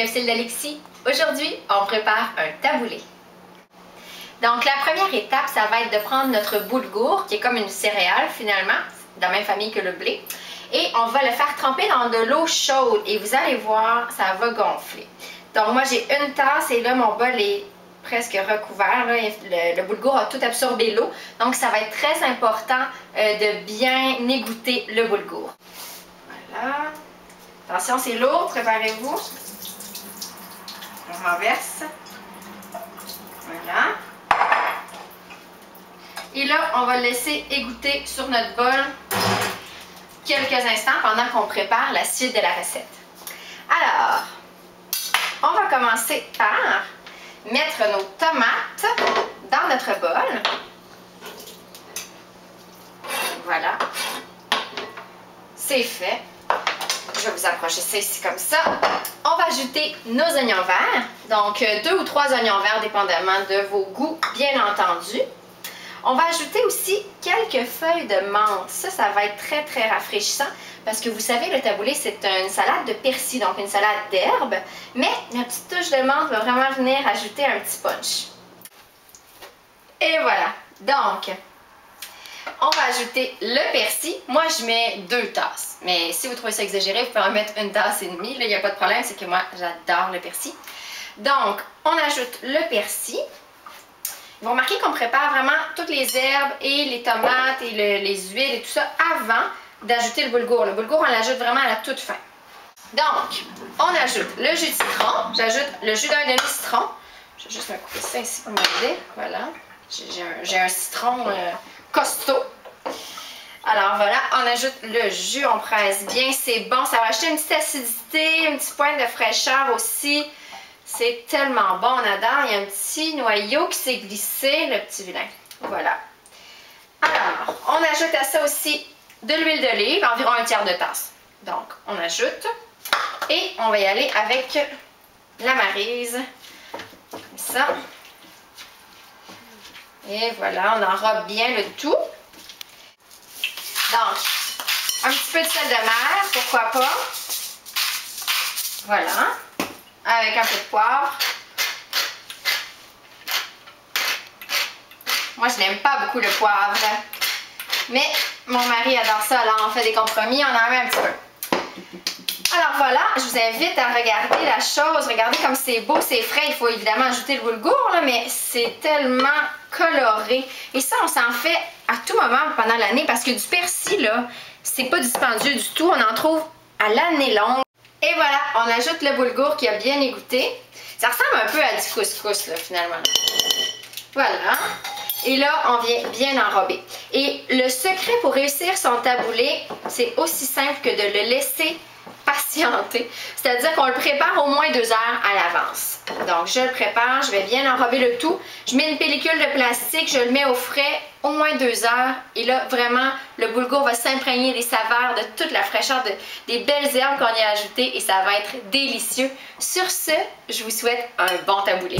capsule d'Alexis. Aujourd'hui, on prépare un taboulé. Donc la première étape, ça va être de prendre notre boulgour, qui est comme une céréale finalement, de la même famille que le blé. Et on va le faire tremper dans de l'eau chaude et vous allez voir, ça va gonfler. Donc moi j'ai une tasse et là mon bol est presque recouvert. Là, le boulgour a tout absorbé l'eau. Donc ça va être très important de bien égoutter le boulgour. Voilà. Attention, c'est lourd, préparez-vous. On renverse. Voilà. Et là, on va le laisser égoutter sur notre bol quelques instants pendant qu'on prépare la suite de la recette. Alors, on va commencer par mettre nos tomates dans notre bol. Voilà. C'est fait. Je vais vous approcher ça ici comme ça. On va ajouter nos oignons verts. Donc 2 ou 3 oignons verts dépendamment de vos goûts, bien entendu. On va ajouter aussi quelques feuilles de menthe. Ça va être très très rafraîchissant parce que vous savez, le taboulé, c'est une salade de persil, donc une salade d'herbes. Mais la petite touche de menthe va vraiment venir ajouter un petit punch. Et voilà. Donc, on va ajouter le persil. Moi, je mets 2 tasses. Mais si vous trouvez ça exagéré, vous pouvez en mettre 1 tasse et demie. Là, il n'y a pas de problème, c'est que moi, j'adore le persil. Donc, on ajoute le persil. Vous remarquez qu'on prépare vraiment toutes les herbes et les tomates et les huiles et tout ça avant d'ajouter le boulgour. Le boulgour, on l'ajoute vraiment à la toute fin. Donc, on ajoute le jus de citron. J'ajoute le jus d'un demi-citron. Je vais juste me couper ça ici pour m'aider. Voilà. J'ai un citron costaud. Alors voilà, on ajoute le jus, on presse bien, c'est bon. Ça va ajouter une petite acidité, une petite pointe de fraîcheur aussi. C'est tellement bon, on adore. Il y a un petit noyau qui s'est glissé, le petit vilain. Voilà. Alors, on ajoute à ça aussi de l'huile d'olive, environ 1/3 de tasse. Donc, on ajoute. Et on va y aller avec la maryse. Comme ça. Et voilà, on enrobe bien le tout. Donc, un petit peu de sel de mer, pourquoi pas. Voilà. Avec un peu de poivre. Moi, je n'aime pas beaucoup le poivre. Mais mon mari adore ça, alors on fait des compromis, on en met un petit peu. Alors voilà, je vous invite à regarder la chose. Regardez comme c'est beau, c'est frais. Il faut évidemment ajouter le boulgour, là, mais c'est tellement coloré. Et ça, on s'en fait à tout moment pendant l'année parce que du persil, là, c'est pas dispendieux du tout. On en trouve à l'année longue. Et voilà, on ajoute le boulgour qui a bien égoutté. Ça ressemble un peu à du couscous, là, finalement. Voilà. Et là, on vient bien enrober. Et le secret pour réussir son taboulé, c'est aussi simple que de le laisser patienter. C'est-à-dire qu'on le prépare au moins 2 heures à l'avance. Donc, je le prépare, je vais bien enrober le tout. Je mets une pellicule de plastique, je le mets au frais au moins 2 heures. Et là, vraiment, le boulgour va s'imprégner des saveurs, de toute la fraîcheur, des belles herbes qu'on y a ajoutées et ça va être délicieux. Sur ce, je vous souhaite un bon taboulé.